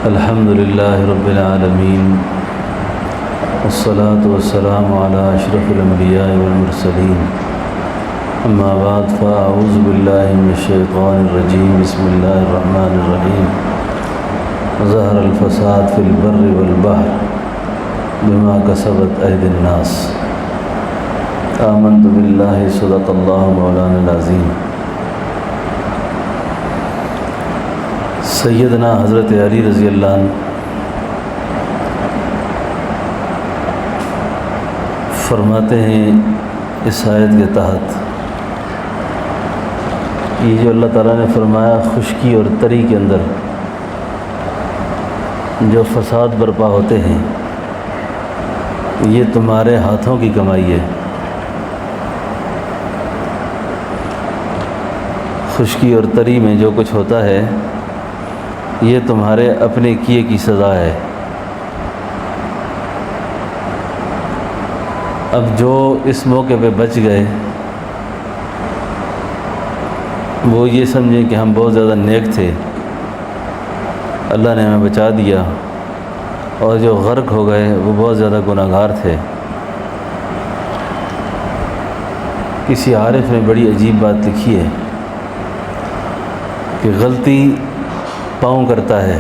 الحمد للہ رب العالمین والصلاة والسلام علی اشرف الانبیاء والمرسلین اما بعد فاعوذ باللہ من الشیطان الرجیم بسم اللہ الرحمن الرحیم ظہر الفساد فی البر والبحر بما کسبت ایدی الناس آمنت باللہ صدق اللہ مولانا العظیم۔ سیدنا حضرت علی رضی اللہ عنہ فرماتے ہیں اس آیت کے تحت، یہ جو اللہ تعالیٰ نے فرمایا خشکی اور تری کے اندر جو فساد برپا ہوتے ہیں یہ تمہارے ہاتھوں کی کمائی ہے۔ خشکی اور تری میں جو کچھ ہوتا ہے یہ تمہارے اپنے کیے کی سزا ہے۔ اب جو اس موقع پہ بچ گئے وہ یہ سمجھیں کہ ہم بہت زیادہ نیک تھے، اللہ نے ہمیں بچا دیا، اور جو غرق ہو گئے وہ بہت زیادہ گناہگار تھے۔ کسی عارف نے بڑی عجیب بات لکھی ہے کہ غلطی پاؤں کرتا ہے،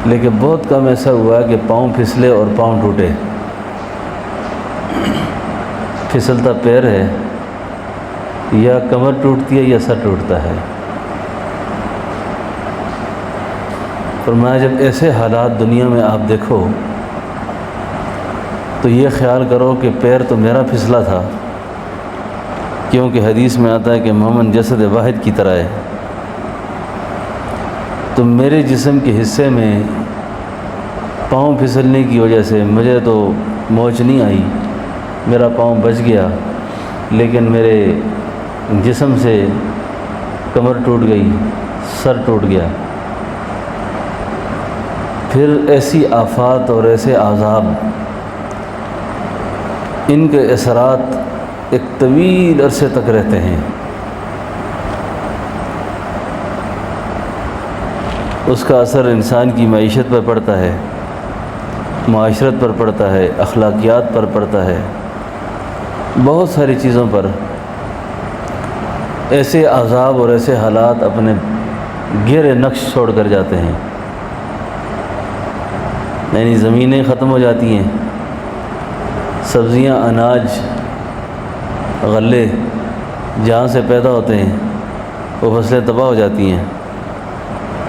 لیکن بہت کم ایسا ہوا کہ پاؤں پھسلے اور پاؤں ٹوٹے۔ پھسلتا پیر ہے یا کمر ٹوٹتی ہے یا سر ٹوٹتا ہے۔ فرمایا جب ایسے حالات دنیا میں آپ دیکھو تو یہ خیال کرو کہ پیر تو میرا پھسلا تھا، کیونکہ حدیث میں آتا ہے کہ مومن جسد واحد کی طرح ہے، تو میرے جسم کے حصے میں پاؤں پھسلنے کی وجہ سے مجھے تو موچ نہیں آئی، میرا پاؤں بچ گیا، لیکن میرے جسم سے کمر ٹوٹ گئی، سر ٹوٹ گیا۔ پھر ایسی آفات اور ایسے عذاب، ان کے اثرات ایک طویل عرصے تک رہتے ہیں۔ اس کا اثر انسان کی معیشت پر پڑتا ہے، معاشرت پر پڑتا ہے، اخلاقیات پر پڑتا ہے، بہت ساری چیزوں پر ایسے عذاب اور ایسے حالات اپنے گہرے نقش چھوڑ کر جاتے ہیں۔ یعنی زمینیں ختم ہو جاتی ہیں، سبزیاں، اناج، غلے جہاں سے پیدا ہوتے ہیں وہ فصلیں تباہ ہو جاتی ہیں۔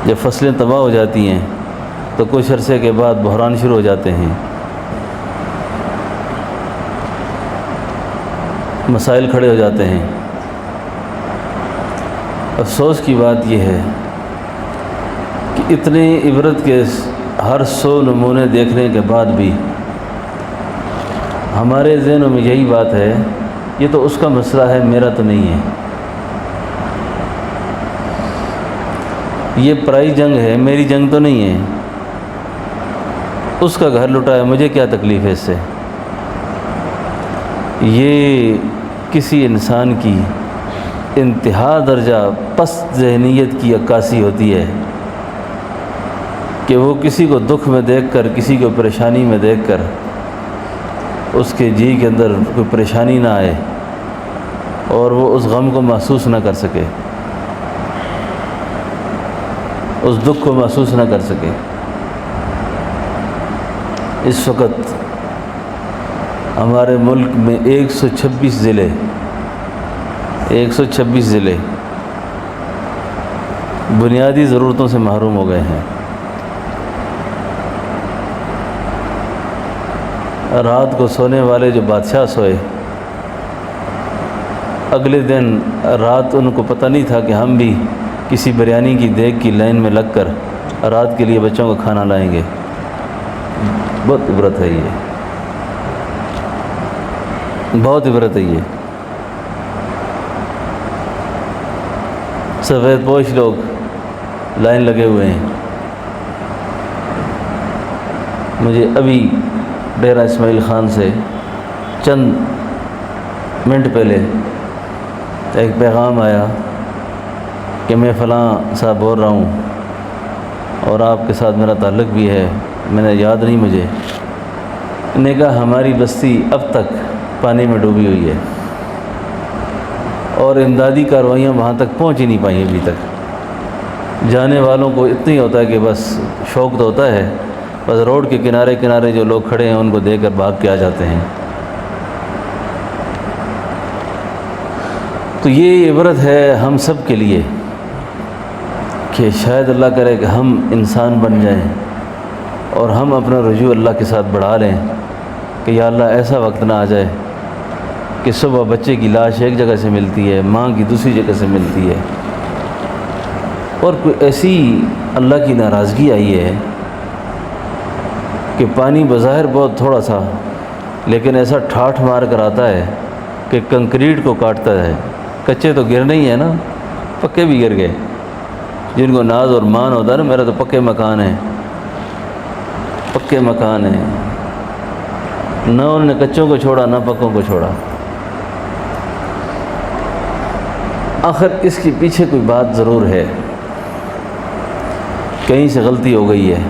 جب فصلیں تباہ ہو جاتی ہیں تو کچھ عرصے کے بعد بحران شروع ہو جاتے ہیں، مسائل کھڑے ہو جاتے ہیں۔ افسوس کی بات یہ ہے کہ اتنے عبرت کے ہر 100 نمونے دیکھنے کے بعد بھی ہمارے ذہنوں میں یہی بات ہے یہ تو اس کا مسئلہ ہے، میرا تو نہیں ہے، یہ پرائی جنگ ہے، میری جنگ تو نہیں ہے، اس کا گھر لٹا ہے، مجھے کیا تکلیف ہے اس سے۔ یہ کسی انسان کی انتہا درجہ پست ذہنیت کی عکاسی ہوتی ہے کہ وہ کسی کو دکھ میں دیکھ کر، کسی کو پریشانی میں دیکھ کر اس کے جی کے اندر کوئی پریشانی نہ آئے اور وہ اس غم کو محسوس نہ کر سکے، اس دکھ کو محسوس نہ کر سکے۔ اس وقت ہمارے ملک میں 126 ضلع بنیادی ضرورتوں سے محروم ہو گئے ہیں۔ رات کو سونے والے جو بادشاہ سوئے، اگلے دن رات ان کو پتہ نہیں تھا کہ ہم بھی کسی بریانی کی دیگ کی لائن میں لگ کر رات کے لیے بچوں کو کھانا لائیں گے۔ بہت عبرت ہے یہ، بہت عبرت ہے یہ۔ سفید پوش لوگ لائن لگے ہوئے ہیں۔ مجھے ابھی ڈیرہ اسماعیل خان سے چند منٹ پہلے ایک پیغام آیا کہ میں فلاں صاحب بول رہا ہوں اور آپ کے ساتھ میرا تعلق بھی ہے، میں نے یاد نہیں مجھے، نے کہا ہماری بستی اب تک پانی میں ڈوبی ہوئی ہے اور امدادی کارروائیاں وہاں تک پہنچ ہی نہیں پائیں ابھی تک۔ جانے والوں کو اتنا ہی ہوتا ہے کہ بس شوق تو ہوتا ہے، بس روڈ کے کنارے کنارے جو لوگ کھڑے ہیں ان کو دیکھ کر بھاگ کے آ جاتے ہیں۔ تو یہ عبرت ہے ہم سب کے لیے کہ شاید اللہ کرے کہ ہم انسان بن جائیں اور ہم اپنا رجوع اللہ کے ساتھ بڑھا لیں کہ یا اللہ ایسا وقت نہ آ جائے کہ صبح بچے کی لاش ایک جگہ سے ملتی ہے، ماں کی دوسری جگہ سے ملتی ہے، اور کوئی ایسی اللہ کی ناراضگی آئی ہے کہ پانی بظاہر بہت تھوڑا سا لیکن ایسا ٹھاٹھ مار کر آتا ہے کہ کنکریٹ کو کاٹتا ہے۔ کچے تو گرنے ہی ہے نا، پکے بھی گر گئے، جن کو ناز اور مان ہوتا ہے نا، میرا تو پکے مکان ہے، پکے مکان ہیں، نہ انہوں نے کچوں کو چھوڑا نہ پکوں کو چھوڑا۔ آخر اس کے پیچھے کوئی بات ضرور ہے، کہیں سے غلطی ہو گئی ہے۔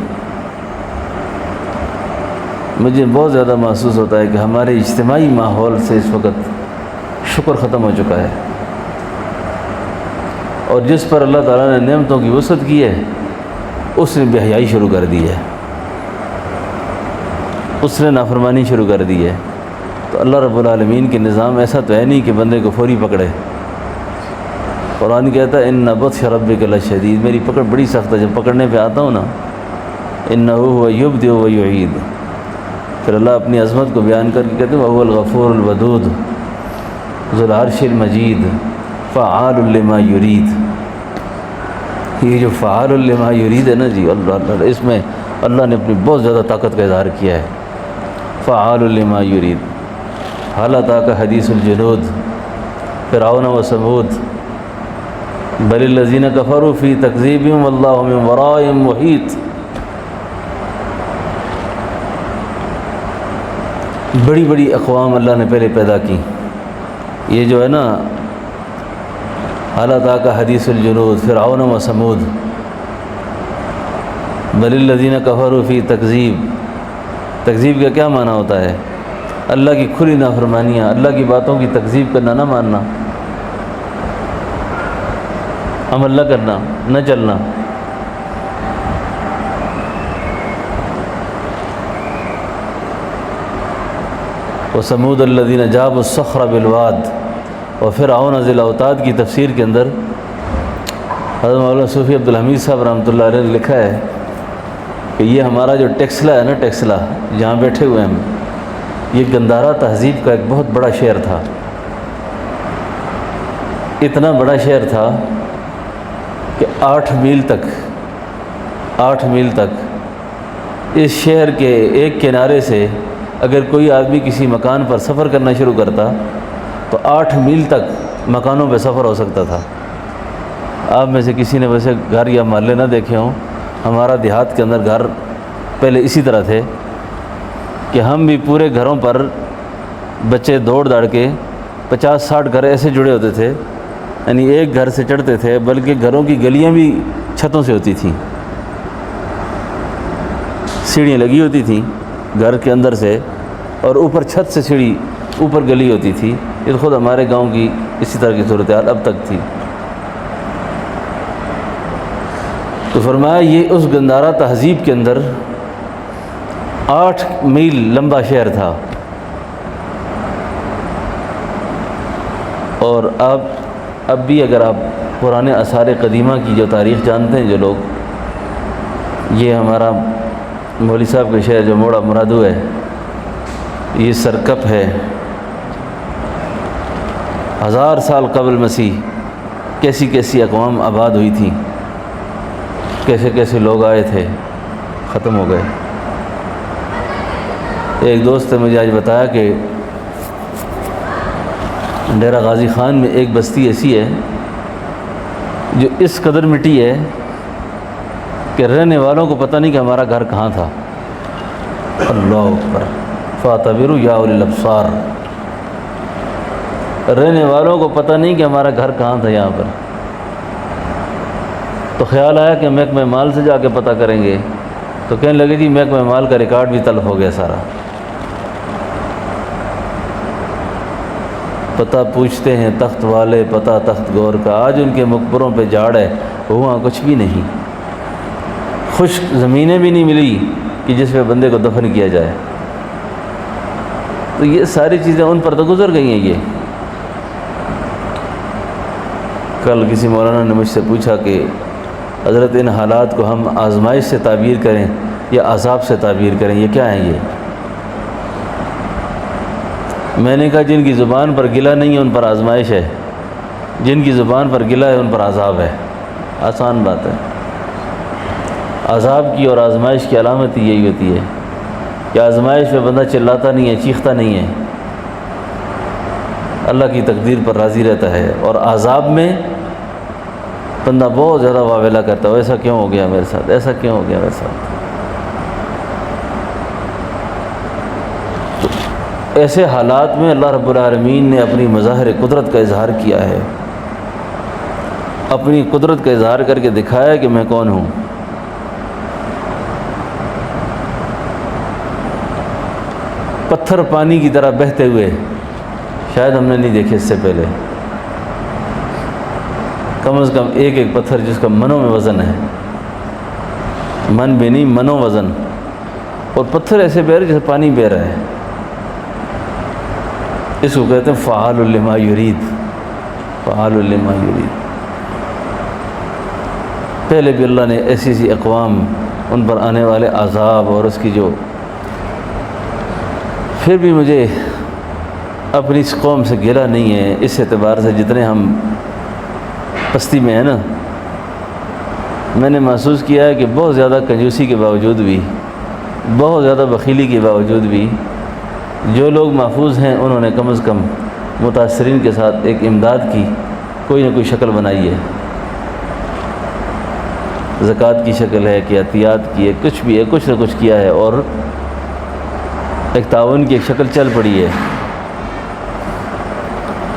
مجھے بہت زیادہ محسوس ہوتا ہے کہ ہمارے اجتماعی ماحول سے اس وقت شکر ختم ہو چکا ہے، اور جس پر اللہ تعالیٰ نے نعمتوں کی وسعت کی ہے اس نے بے حیائی شروع کر دی ہے، اس نے نافرمانی شروع کر دی ہے۔ تو اللہ رب العالمین کے نظام ایسا تو ہے نہیں کہ بندے کو فوری پکڑے۔ قرآن کہتا ہے ان بطش ربک لشدید، میری پکڑ بڑی سخت ہے، جب پکڑنے پہ آتا ہوں نا، انہ هو یبدئ و یعید، پھر اللہ اپنی عظمت کو بیان کر کے کہتے ہیں وهو الغفور الودود ذو العرش المجید فعال لما یرید۔ یہ جو فعال لما یرید ہے نا جی، اللہ اس میں اللہ نے اپنی بہت زیادہ طاقت کا اظہار کیا ہے۔ فعال لما یرید، حال اتاک حدیث الجنود فرعون و ثمود بل الذین کفروا فی تکذیبہم واللہ من ورائہم محیط۔ بڑی بڑی اقوام اللہ نے پہلے پیدا کی، یہ جو ہے نا حال اتاک حدیث الجنود فرعون و ثمود بل الذین کفروا فی تکذیب، تکذیب کا کیا معنی ہوتا ہے؟ اللہ کی کھلی نافرمانیاں، اللہ کی باتوں کی تکذیب کرنا، نہ ماننا، عمل نہ کرنا، نہ چلنا۔ وثمود الذین جابوا الصخر بالواد، اور فرعون ذی الاوتاد کی تفسیر کے اندر حضرت مولانا صوفی عبدالحمید صاحب رحمۃ اللہ علیہ نے لکھا ہے کہ یہ ہمارا جو ٹیکسلا ہے نا، ٹیکسلا جہاں بیٹھے ہوئے ہم، یہ گندھارا تہذیب کا ایک بہت بڑا شہر تھا، اتنا بڑا شہر تھا کہ 8 میل تک اس شہر کے ایک کنارے سے اگر کوئی آدمی کسی مکان پر سفر کرنا شروع کرتا تو 8 میل تک مکانوں پہ سفر ہو سکتا تھا۔ آپ میں سے کسی نے ویسے گھر یا محلے نہ دیکھے ہوں، ہمارا دیہات کے اندر گھر پہلے اسی طرح تھے کہ ہم بھی پورے گھروں پر بچے دوڑ داڑ کے 50-60 گھر ایسے جڑے ہوتے تھے، یعنی ایک گھر سے چڑھتے تھے، بلکہ گھروں کی گلیاں بھی چھتوں سے ہوتی تھیں، سیڑھیاں لگی ہوتی تھیں گھر کے اندر سے، اور اوپر چھت سے سیڑھی اوپر گلی ہوتی تھی۔ یہ خود ہمارے گاؤں کی اسی طرح کی صورتحال اب تک تھی۔ تو فرمایا یہ اس گندھارا تہذیب کے اندر 8 میل لمبا شہر تھا، اور اب بھی اگر آپ پرانے آثار قدیمہ کی جو تاریخ جانتے ہیں جو لوگ، یہ ہمارا مولوی صاحب کا شہر جو موڑا مرادو ہے، یہ سرکپ ہے، 1000 سال قبل مسیح کیسی کیسی اقوام آباد ہوئی تھیں، کیسے کیسے لوگ آئے تھے، ختم ہو گئے۔ ایک دوست نے مجھے آج بتایا کہ ڈیرہ غازی خان میں ایک بستی ایسی ہے جو اس قدر مٹی ہے کہ رہنے والوں کو پتہ نہیں کہ ہمارا گھر کہاں تھا۔ اللہ اکبر، فاعتبروا یا اولی الابصار، رہنے والوں کو پتہ نہیں کہ ہمارا گھر کہاں تھا یہاں پر۔ تو خیال آیا کہ محکمہ مال سے جا کے پتہ کریں گے، تو کہنے لگے جی محکمہ مال کا ریکارڈ بھی تلف ہو گیا سارا۔ پتہ پوچھتے ہیں تخت والے، پتہ تخت گور کا، آج ان کے مقبروں پہ جھاڑ ہے، وہاں کچھ بھی نہیں، خشک زمینیں بھی نہیں ملی کہ جس پہ بندے کو دفن کیا جائے۔ تو یہ ساری چیزیں ان پر تو گزر گئی ہیں۔ یہ کل کسی مولانا نے مجھ سے پوچھا کہ حضرت ان حالات کو ہم آزمائش سے تعبیر کریں یا عذاب سے تعبیر کریں، یہ کیا ہیں؟ یہ میں نے کہا جن کی زبان پر گلہ نہیں ہے ان پر آزمائش ہے، جن کی زبان پر گلہ ہے ان پر عذاب ہے۔ آسان بات ہے۔ عذاب کی اور آزمائش کی علامت ہی یہی ہوتی ہے کہ آزمائش میں بندہ چلاتا نہیں ہے، چیختا نہیں ہے، اللہ کی تقدیر پر راضی رہتا ہے، اور عذاب میں بندہ بہت زیادہ واویلا کرتا ہے، ایسا کیوں ہو گیا میرے ساتھ، ایسا کیوں ہو گیا میرے ساتھ۔ تو ایسے حالات میں اللہ رب العالمین نے اپنی مظاہر قدرت کا اظہار کیا ہے، اپنی قدرت کا اظہار کر کے دکھایا کہ میں کون ہوں۔ پتھر پانی کی طرح بہتے ہوئے شاید ہم نے نہیں دیکھے اس سے پہلے، کم از کم ایک ایک پتھر جس کا منوں میں وزن ہے، من بھی نہیں منوں وزن، اور پتھر ایسے بہ رہے جیسے پانی بہ رہا ہے۔ اس کو کہتے ہیں فعال لما یرید، فعال لما یرید۔ پہلے بھی اللہ نے ایسی ایسی اقوام، ان پر آنے والے عذاب اور اس کی جو، پھر بھی مجھے اپنی اس قوم سے گرا نہیں ہے، اس اعتبار سے جتنے ہم پستی میں ہیں نا، میں نے محسوس کیا ہے کہ بہت زیادہ کنجوسی کے باوجود بھی، بہت زیادہ بخیلی کے باوجود بھی، جو لوگ محفوظ ہیں انہوں نے کم از کم متاثرین کے ساتھ ایک امداد کی کوئی نہ کوئی شکل بنائی ہے، زکوٰۃ کی شکل ہے کہ عطیات کی ہے، کچھ بھی ہے، کچھ نہ کچھ کیا ہے، اور ایک تعاون کی ایک شکل چل پڑی ہے۔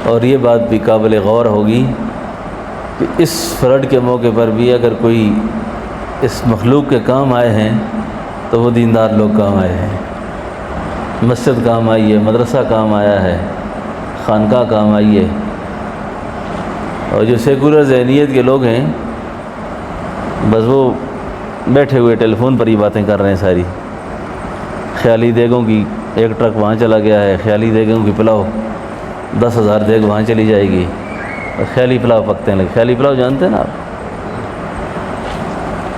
اور یہ بات بھی قابل غور ہوگی کہ اس فلڈ کے موقع پر بھی اگر کوئی اس مخلوق کے کام آئے ہیں تو وہ دیندار لوگ کام آئے ہیں، مسجد کام آئی ہے، مدرسہ کام آیا ہے، خانقاہ کام آئی ہے۔ اور جو سیکولر ذہنیت کے لوگ ہیں بس وہ بیٹھے ہوئے ٹیلی فون پر ہی باتیں کر رہے ہیں ساری، خیالی دیگوں کی ایک ٹرک وہاں چلا گیا ہے، خیالی دیگوں کی پلاؤ 10,000 دیگ وہاں چلی جائے گی، اور خیالی پلاؤ پکتے ہیں۔ خیالی پلاؤ جانتے ہیں نا آپ؟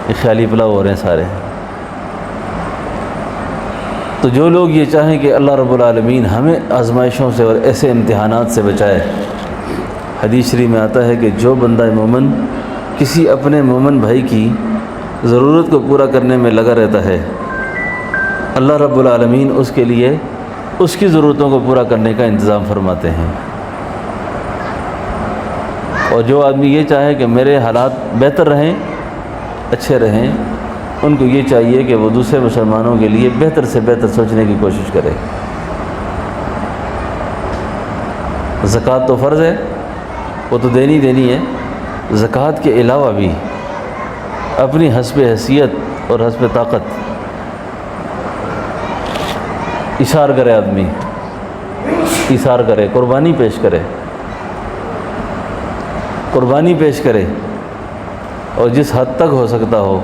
یہ خیالی پلاؤ ہو رہے ہیں سارے۔ تو جو لوگ یہ چاہیں کہ اللہ رب العالمین ہمیں آزمائشوں سے اور ایسے امتحانات سے بچائے، حدیث شریف میں آتا ہے کہ جو بندہ مومن کسی اپنے مومن بھائی کی ضرورت کو پورا کرنے میں لگا رہتا ہے، اللہ رب العالمین اس کے لیے اس کی ضرورتوں کو پورا کرنے کا انتظام فرماتے ہیں۔ اور جو آدمی یہ چاہے کہ میرے حالات بہتر رہیں، اچھے رہیں، ان کو یہ چاہیے کہ وہ دوسرے مسلمانوں کے لیے بہتر سے بہتر سوچنے کی کوشش کرے۔ زکوٰۃ تو فرض ہے، وہ تو دینی ہے، زکوٰۃ کے علاوہ بھی اپنی حسب حیثیت اور حسب طاقت ایثار کرے، آدمی ایثار کرے، قربانی پیش کرے، اور جس حد تک ہو سکتا ہو،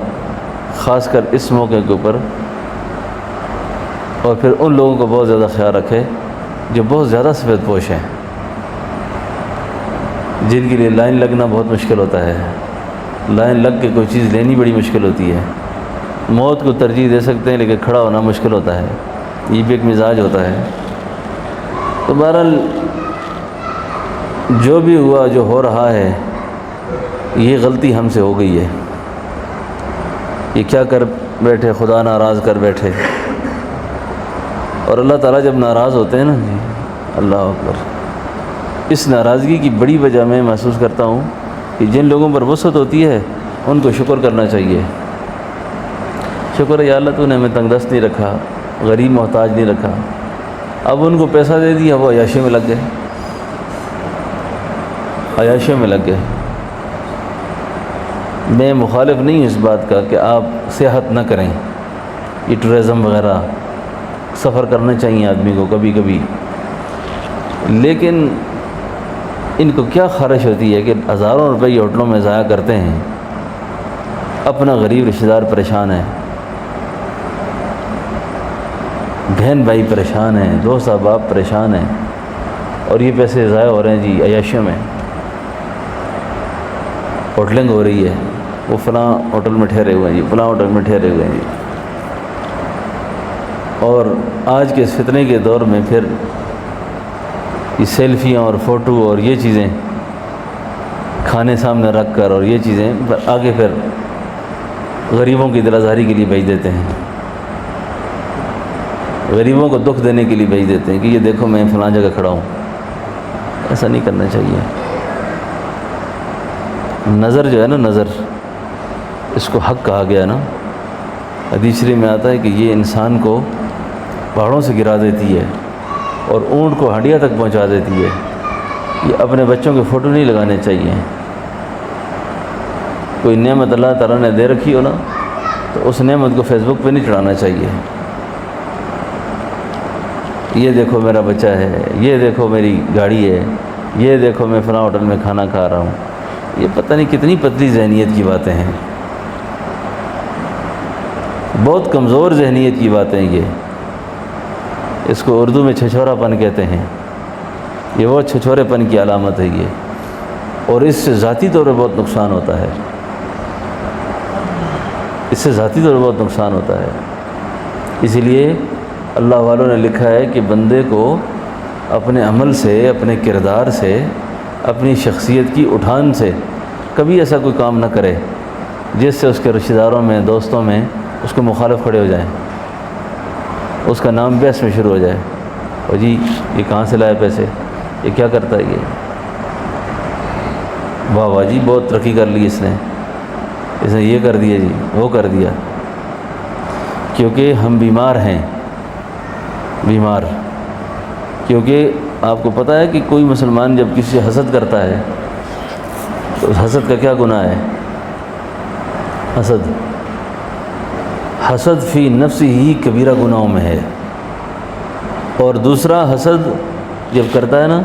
خاص کر اس موقع کے اوپر، اور پھر ان لوگوں کو بہت زیادہ خیال رکھے جو بہت زیادہ سفید پوش ہیں، جن کے لیے لائن لگنا بہت مشکل ہوتا ہے، لائن لگ کے کوئی چیز لینی بڑی مشکل ہوتی ہے، موت کو ترجیح دے سکتے ہیں لیکن کھڑا ہونا مشکل ہوتا ہے، یہ بھی ایک مزاج ہوتا ہے۔ تو بہرحال جو بھی ہوا، جو ہو رہا ہے، یہ غلطی ہم سے ہو گئی ہے، یہ کیا کر بیٹھے، خدا ناراض کر بیٹھے، اور اللہ تعالیٰ جب ناراض ہوتے ہیں نا، اللہ اکبر، اس ناراضگی کی بڑی وجہ میں محسوس کرتا ہوں کہ جن لوگوں پر وسعت ہوتی ہے ان کو شکر کرنا چاہیے۔ شکر ہے یا اللہ تو نے ہمیں تنگ دست نہیں رکھا، غریب محتاج نہیں رکھا۔ اب ان کو پیسہ دے دیا، وہ عیاشی میں لگ گئے، عیاشی میں لگ گئے۔ میں مخالف نہیں ہوں اس بات کا کہ آپ سیاحت نہ کریں، یہ ٹورزم وغیرہ سفر کرنا چاہیے آدمی کو کبھی کبھی، لیکن ان کو کیا خواہش ہوتی ہے کہ ہزاروں روپے یہ ہوٹلوں میں ضائع کرتے ہیں، اپنا غریب رشتہ دار پریشان ہے، بہن بھائی پریشان ہیں، دوست احباب پریشان ہیں، اور یہ پیسے ضائع ہو رہے ہیں جی عیاشیوں میں، ہوٹلنگ ہو رہی ہے، وہ فلاں ہوٹل میں ٹھہرے ہوئے ہیں جی، فلاں ہوٹل میں ٹھہرے ہوئے ہیں جی۔ اور آج کے اس فتنے کے دور میں پھر یہ سیلفیاں اور فوٹو اور یہ چیزیں کھانے سامنے رکھ کر اور یہ چیزیں آگے پھر غریبوں کی دل آزاری کے لیے بھیج دیتے ہیں، غریبوں کو دکھ دینے کے لیے بھیج دیتے ہیں کہ یہ دیکھو میں فلاں جگہ کھڑا ہوں۔ ایسا نہیں کرنا چاہیے۔ نظر جو ہے نا، نظر اس کو حق کہا گیا نا، حدیث شریف میں آتا ہے کہ یہ انسان کو پہاڑوں سے گرا دیتی ہے اور اونٹ کو ہڈیا تک پہنچا دیتی ہے۔ یہ اپنے بچوں کے فوٹو نہیں لگانے چاہیے۔ کوئی نعمت اللہ تعالیٰ نے دے رکھی ہو نا تو اس نعمت کو فیس بک پہ نہیں چڑھانا چاہیے۔ یہ دیکھو میرا بچہ ہے، یہ دیکھو میری گاڑی ہے، یہ دیکھو میں فلاں ہوٹل میں کھانا کھا رہا ہوں۔ یہ پتہ نہیں کتنی پتلی ذہنیت کی باتیں ہیں، بہت کمزور ذہنیت کی باتیں یہ۔ اس کو اردو میں چھچورا پن کہتے ہیں، یہ وہ چھچورے پن کی علامت ہے یہ، اور اس سے ذاتی طور پر بہت نقصان ہوتا ہے، اس سے ذاتی طور پر بہت نقصان ہوتا ہے۔ اسی لیے اللہ والوں نے لکھا ہے کہ بندے کو اپنے عمل سے، اپنے کردار سے، اپنی شخصیت کی اٹھان سے کبھی ایسا کوئی کام نہ کرے جس سے اس کے رشتہ داروں میں، دوستوں میں اس کو مخالف کھڑے ہو جائیں، اس کا نام بحث میں شروع ہو جائے، اور جی یہ کہاں سے لائے پیسے، یہ کیا کرتا ہے یہ، واہ واہ جی بہت ترقی کر لی اس نے یہ کر دیا جی، وہ کر دیا۔ کیونکہ ہم بیمار ہیں، بیمار، کیونکہ آپ کو پتہ ہے کہ کوئی مسلمان جب کسی سے حسد کرتا ہے تو اس حسد کا کیا گناہ ہے؟ حسد فی نفسی ہی کبیرہ گناہوں میں ہے۔ اور دوسرا حسد جب کرتا ہے نا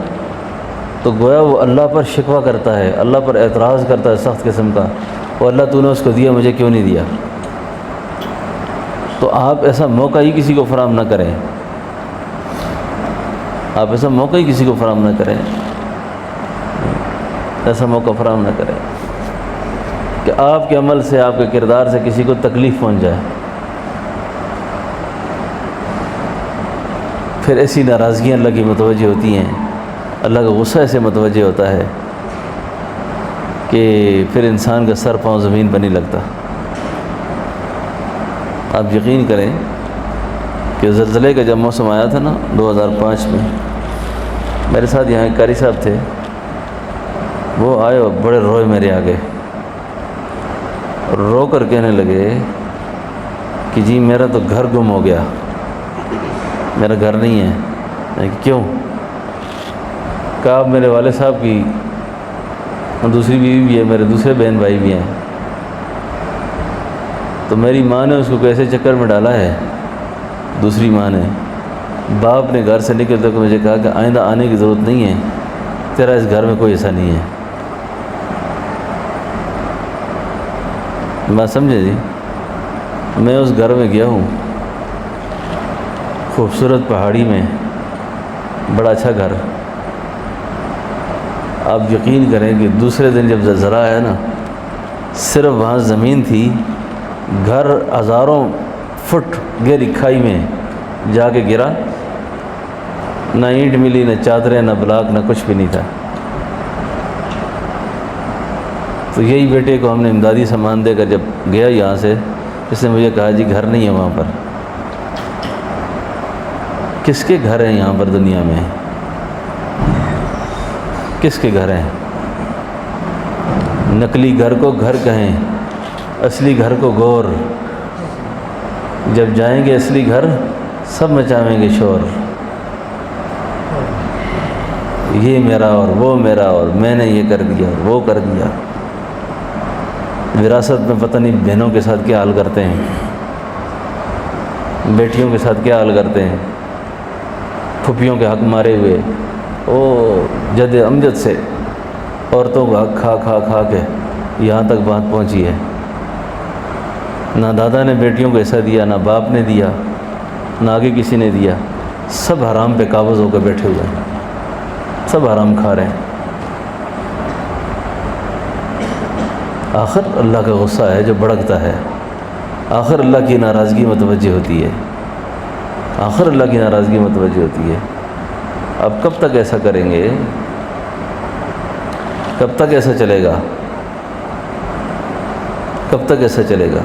تو گویا وہ اللہ پر شکوہ کرتا ہے، اللہ پر اعتراض کرتا ہے سخت قسم کا، اور اللہ تو نے اس کو دیا مجھے کیوں نہیں دیا۔ تو آپ ایسا موقع ہی کسی کو فراہم نہ کریں، آپ ایسا موقع ہی کسی کو فراہم نہ کریں، ایسا موقع فراہم نہ کریں کہ آپ کے عمل سے، آپ کے کردار سے کسی کو تکلیف پہنچ جائے۔ پھر ایسی ناراضگیاں اللہ کی متوجہ ہوتی ہیں، اللہ کا غصہ ایسے متوجہ ہوتا ہے کہ پھر انسان کا سر پاؤں زمین پر نہیں لگتا۔ آپ یقین کریں کہ زلزلے کا جب موسم آیا تھا نا 2005 میں، میرے ساتھ یہاں ایک قاری صاحب تھے، وہ آئے اور بڑے روئے میرے آگے، اور رو کر کہنے لگے کہ جی میرا تو گھر گم ہو گیا، میرا گھر نہیں ہے۔ میں کہ کیوں؟ کہا اب میرے والد صاحب کی دوسری بیوی بھی ہے، میرے دوسرے بہن بھائی بھی ہیں، تو میری ماں نے اس کو کیسے چکر میں ڈالا ہے، دوسری ماں نے، باپ نے گھر سے نکلتے کو مجھے کہا کہ آئندہ آنے کی ضرورت نہیں ہے، تیرا اس گھر میں کوئی ایسا نہیں ہے۔ بات سمجھے جی؟ میں اس گھر میں گیا ہوں، خوبصورت پہاڑی میں، بڑا اچھا گھر۔ آپ یقین کریں کہ دوسرے دن جب زلزلہ آیا نا، صرف وہاں زمین تھی، گھر ہزاروں فٹ گہری کھائی میں جا کے گرا، نہ اینٹ ملی، نہ چادریں، نہ بلاک، نہ کچھ بھی نہیں تھا۔ تو یہی بیٹے کو ہم نے امدادی سامان دے کر جب گیا یہاں سے، اس نے مجھے کہا جی گھر نہیں ہے وہاں پر۔ کس کے گھر ہیں یہاں پر دنیا میں؟ کس کے گھر ہیں؟ نقلی گھر کو گھر کہیں، اصلی گھر کو گور۔ جب جائیں گے اصلی گھر سب مچاویں گے شور، یہ میرا اور وہ میرا، اور میں نے یہ کر دیا اور وہ کر دیا۔ وراثت میں پتہ نہیں بہنوں کے ساتھ کیا حال کرتے ہیں، بیٹیوں کے ساتھ کیا حال کرتے ہیں، پھوپھیوں کے حق مارے ہوئے، جد امجد سے عورتوں کو حق کھا کھا کھا کے یہاں تک بات پہنچی ہے۔ نہ دادا نے بیٹیوں کو ایسا دیا، نہ باپ نے دیا، نہ آگے کسی نے دیا، سب حرام پہ قابض ہو کے بیٹھے ہوئے ہیں، سب حرام کھا رہے ہیں۔ آخر اللہ کا غصہ ہے جو بھڑکتا ہے، آخر اللہ کی ناراضگی متوجہ ہوتی ہے، آخر اللہ کی ناراضگی متوجہ ہوتی ہے۔ اب کب تک ایسا کریں گے؟ کب تک ایسا چلے گا؟ کب تک ایسا چلے گا؟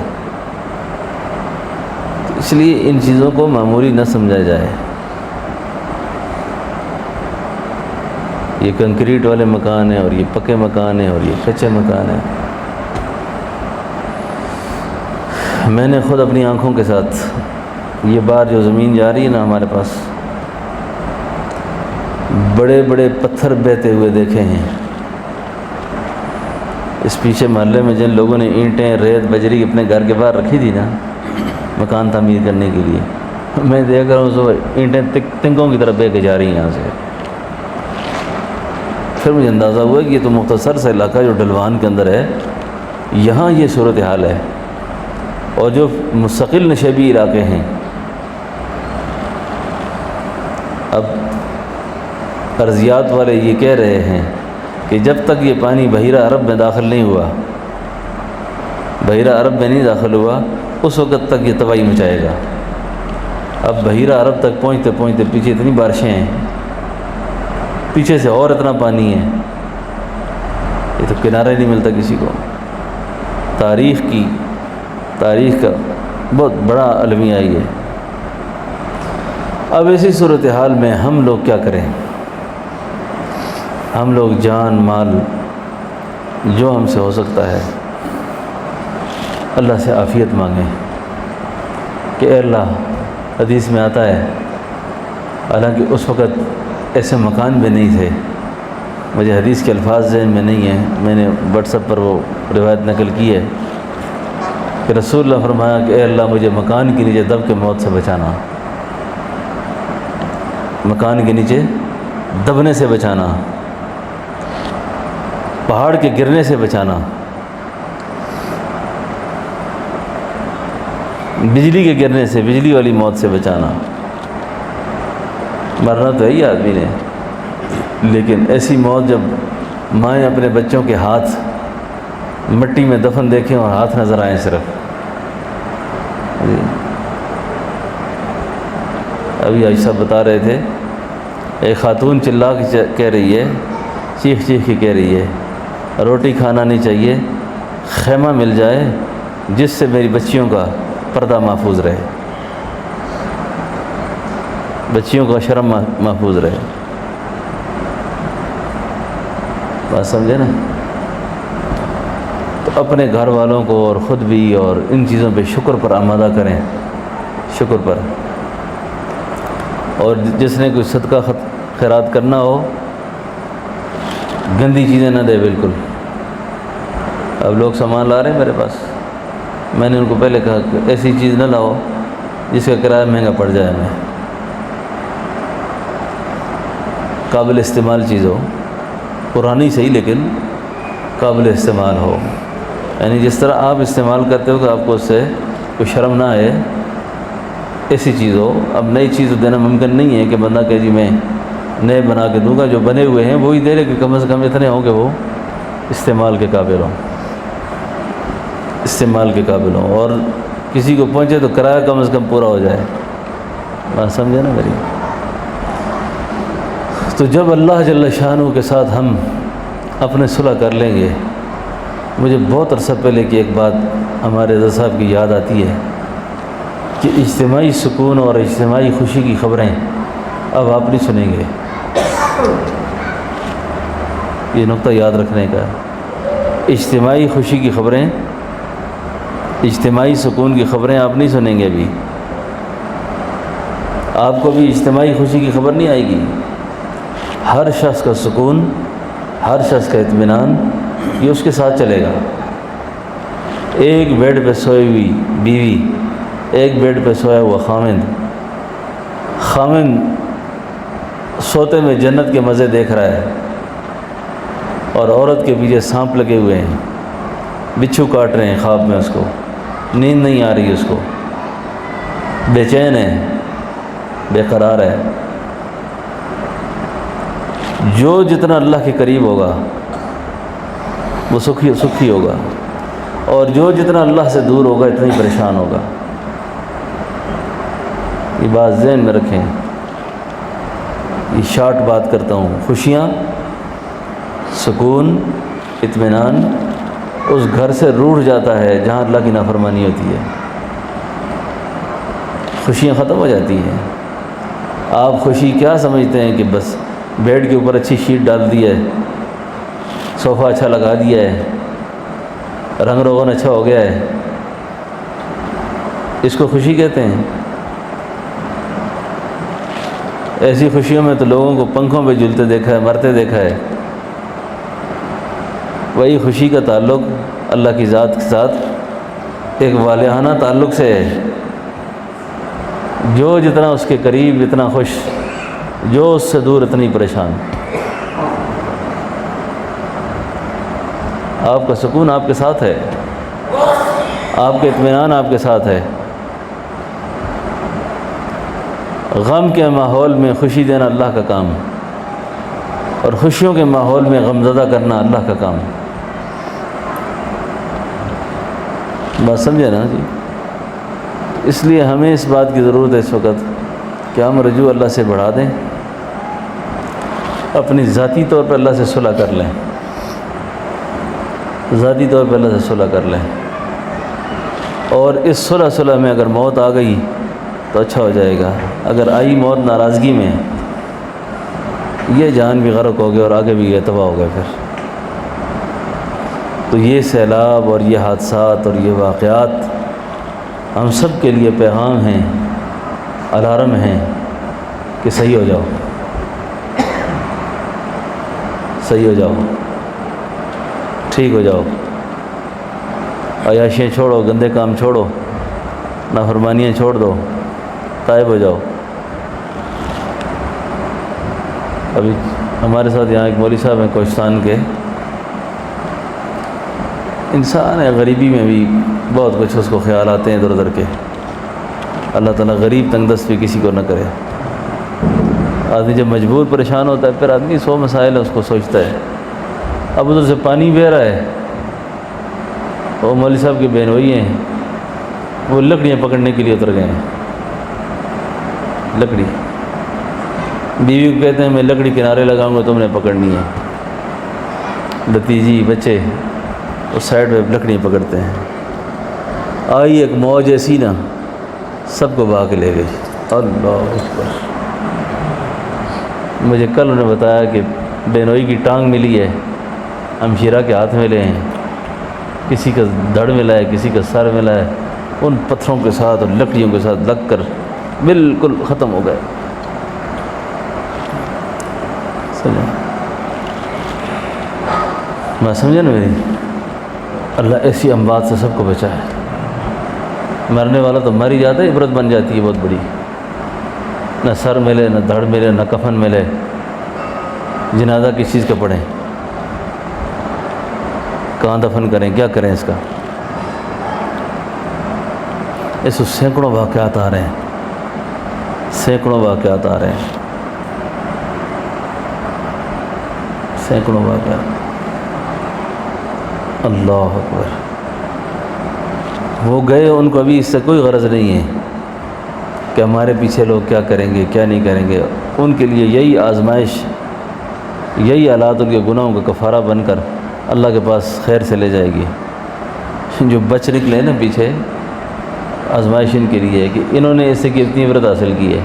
اس لیے ان چیزوں کو معمولی نہ سمجھا جائے۔ یہ کنکریٹ والے مکان ہیں اور یہ پکے مکان ہیں اور یہ کچے مکان ہیں۔ میں نے خود اپنی آنکھوں کے ساتھ یہ بار جو زمین جا رہی ہے نا ہمارے پاس، بڑے بڑے پتھر بہتے ہوئے دیکھے ہیں۔ اس پیچھے محلے میں جن لوگوں نے اینٹیں ریت بجری اپنے گھر کے باہر رکھی تھی نا مکان تعمیر کرنے کے لیے، میں دیکھ رہا ہوں سو اینٹیں تنگوں کی طرف بہ کے جا رہی ہیں یہاں سے۔ پھر مجھے اندازہ ہوا کہ یہ تو مختصر سا علاقہ جو ڈلوان کے اندر ہے، یہاں یہ صورتحال ہے، اور جو مستقل نشیبی علاقے ہیں، اب ارضیات والے یہ کہہ رہے ہیں کہ جب تک یہ پانی بحیرہ عرب میں داخل نہیں ہوا، بحیرہ عرب میں نہیں داخل ہوا، اس وقت تک یہ تباہی مچائے گا۔ اب بحیرہ عرب تک پہنچتے پہنچتے پیچھے اتنی بارشیں ہیں، پیچھے سے اور اتنا پانی ہے، یہ تو کنارے نہیں ملتا کسی کو۔ تاریخ کا بہت بڑا المیہ ہے۔ اب ایسی صورتحال میں ہم لوگ کیا کریں؟ ہم لوگ جان مال جو ہم سے ہو سکتا ہے اللہ سے عافیت مانگیں کہ اے اللہ، حدیث میں آتا ہے، حالانکہ اس وقت ایسے مکان بھی نہیں تھے، مجھے حدیث کے الفاظ ذہن میں نہیں ہیں، میں نے واٹس ایپ پر وہ روایت نقل کی ہے کہ رسول اللہ فرمایا کہ اے اللہ مجھے مکان کے نیچے دب کے موت سے بچانا، مکان کے نیچے دبنے سے بچانا، پہاڑ کے گرنے سے بچانا، بجلی کے گرنے سے، بجلی والی موت سے بچانا۔ مرنا تو ہے ہی آدمی نے، لیکن ایسی موت جب مائیں اپنے بچوں کے ہاتھ مٹی میں دفن دیکھیں اور ہاتھ نظر آئیں صرف۔ ابھی عائشہ بتا رہے تھے، ایک خاتون چلا کے کہہ رہی ہے، چیخ چیخ کے کہہ رہی ہے، روٹی کھانا نہیں چاہیے، خیمہ مل جائے جس سے میری بچیوں کا پردہ محفوظ رہے، بچیوں کا شرم محفوظ رہے۔ بات سمجھے نا؟ تو اپنے گھر والوں کو اور خود بھی اور ان چیزوں پہ شکر پر آمادہ کریں، شکر پر۔ اور جس نے کوئی صدقہ خیرات کرنا ہو، گندی چیزیں نہ دے بالکل۔ اب لوگ سامان لا رہے ہیں میرے پاس، میں نے ان کو پہلے کہا کہ ایسی چیز نہ لاؤ جس کا کرایہ مہنگا پڑ جائے ہمیں، قابل استعمال چیز ہو، پرانی صحیح لیکن قابل استعمال ہو، یعنی جس طرح آپ استعمال کرتے ہو کہ آپ کو اس سے کوئی شرم نہ آئے، ایسی چیز ہو۔ اب نئی چیز دینا ممکن نہیں ہے کہ بندہ کہ جی میں نئے بنا کے دوں گا، جو بنے ہوئے ہیں وہی دے لے کہ کم از کم اتنے ہوں کہ وہ استعمال کے قابل ہوں، استعمال کے قابل ہوں، اور کسی کو پہنچے تو کرایہ کم از کم پورا ہو جائے۔ بات سمجھے نا میری؟ تو جب اللہ جل شانہ کے ساتھ ہم اپنے صلح کر لیں گے، مجھے بہت عرصہ پہلے کی ایک بات ہمارے رضا صاحب کی یاد آتی ہے کہ اجتماعی سکون اور اجتماعی خوشی کی خبریں اب آپ نہیں سنیں گے، یہ نقطہ یاد رکھنے کا۔ اجتماعی خوشی کی خبریں، اجتماعی سکون کی خبریں آپ نہیں سنیں گے ابھی، آپ کو بھی اجتماعی خوشی کی خبر نہیں آئے گی۔ ہر شخص کا سکون، ہر شخص کا اطمینان، یہ اس کے ساتھ چلے گا، ایک بیڈ پہ سوئی ہوئی بیوی، ایک بیڈ پہ سویا ہوا خامند، خامند سوتے میں جنت کے مزے دیکھ رہا ہے اور عورت کے پیچھے سانپ لگے ہوئے ہیں، بچھو کاٹ رہے ہیں خواب میں، اس کو نیند نہیں آ رہی، اس کو بے چین ہے، بے قرار ہے۔ جو جتنا اللہ کے قریب ہوگا وہ سکھی ہوگا، اور جو جتنا اللہ سے دور ہوگا اتنا ہی پریشان ہوگا۔ یہ بات ذہن میں رکھیں، یہ شارٹ بات کرتا ہوں۔ خوشیاں، سکون، اطمینان اس گھر سے روٹھ جاتا ہے جہاں اللہ کی نافرمانی ہوتی ہے، خوشیاں ختم ہو جاتی ہیں۔ آپ خوشی کیا سمجھتے ہیں کہ بس بیڈ کے اوپر اچھی شیٹ ڈال دی ہے، صوفہ اچھا لگا دیا ہے، رنگ روغن اچھا ہو گیا ہے، اس کو خوشی کہتے ہیں؟ ایسی خوشیوں میں تو لوگوں کو پنکھوں پہ جھولتے دیکھا ہے، مرتے دیکھا ہے۔ وہی خوشی کا تعلق اللہ کی ذات کے ساتھ ایک والہانہ تعلق سے ہے۔ جو جتنا اس کے قریب اتنا خوش، جو اس سے دور اتنی پریشان۔ آپ کا سکون آپ کے ساتھ ہے، آپ کا اطمینان آپ کے ساتھ ہے۔ غم کے ماحول میں خوشی دینا اللہ کا کام، اور خوشیوں کے ماحول میں غمزدہ کرنا اللہ کا کام۔ بات سمجھے نا جی؟ اس لیے ہمیں اس بات کی ضرورت ہے اس وقت کہ ہم رجوع اللہ سے بڑھا دیں، اپنی ذاتی طور پر اللہ سے صلح کر لیں، ذاتی طور پر اللہ سے صلح کر لیں، اور اس صلح میں اگر موت آ گئی تو اچھا ہو جائے گا۔ اگر آئی موت ناراضگی میں، یہ جان بھی غرق ہو گئے اور آگے بھی یہ تباہ ہو گئے پھر۔ تو یہ سیلاب اور یہ حادثات اور یہ واقعات ہم سب کے لیے پیغام ہیں، الارم ہیں کہ صحیح ہو جاؤ، صحیح ہو جاؤ، ٹھیک ہو جاؤ، عیاشیاں چھوڑو، گندے کام چھوڑو، نافرمانیاں چھوڑ دو، تائب ہو جاؤ۔ ابھی ہمارے ساتھ یہاں ایک مولوی صاحب ہیں کوہستان کے، انسان ہے، غریبی میں بھی بہت کچھ اس کو خیال آتے ہیں ادھر ادھر کے۔ اللہ تعالیٰ غریب تنگ دست بھی کسی کو نہ کرے۔ آدمی جب مجبور پریشان ہوتا ہے پھر آدمی 100 مسائل اس کو سوچتا ہے۔ اب ادھر سے پانی بہہ رہا ہے، وہ مولوی صاحب کے بہنوئی ہیں، وہ لکڑیاں پکڑنے کے لیے اتر گئے ہیں۔ لکڑی، بیوی کو کہتے ہیں میں لکڑی کنارے لگاؤں گا، تم نے پکڑنی ہے۔ بھتیجی، بچے اس سائڈ پہ لکڑیاں پکڑتے ہیں۔ آئی ایک موج ایسی نا، سب کو بہا کے لے گئی۔ اللہ اکبر! مجھے کل انہوں نے بتایا کہ بہنوئی کی ٹانگ ملی ہے، ہمشیرہ کے ہاتھ ملے ہیں، کسی کا دھڑ ملا ہے، کسی کا سر ملا ہے، ان پتھروں کے ساتھ اور لکڑیوں کے ساتھ لگ کر بالکل ختم ہو گئے۔ میں سمجھا نا میری؟ اللہ ایسی اموات سے سب کو بچائے۔ مرنے والا تو مر ہی جاتا ہے، عبرت بن جاتی ہے بہت بڑی۔ نہ سر ملے، نہ دھڑ ملے، نہ کفن ملے، جنازہ کس چیز کا پڑھیں، کہاں دفن کریں، کیا کریں اس کا؟ اس سینکڑوں واقعات آ رہے ہیں، سینکڑوں واقعات آ رہے ہیں، سینکڑوں واقعات۔ اللہ اکبر! وہ گئے، ان کو ابھی اس سے کوئی غرض نہیں ہے کہ ہمارے پیچھے لوگ کیا کریں گے، کیا نہیں کریں گے۔ ان کے لیے یہی آزمائش، یہی حالات ان کے گناہوں کا کفارہ بن کر اللہ کے پاس خیر سے لے جائے گی۔ جو بچ نکلے نا پیچھے، آزمائش ان کے لیے ہے کہ انہوں نے اس سے کتنی عبرت حاصل کی ہے،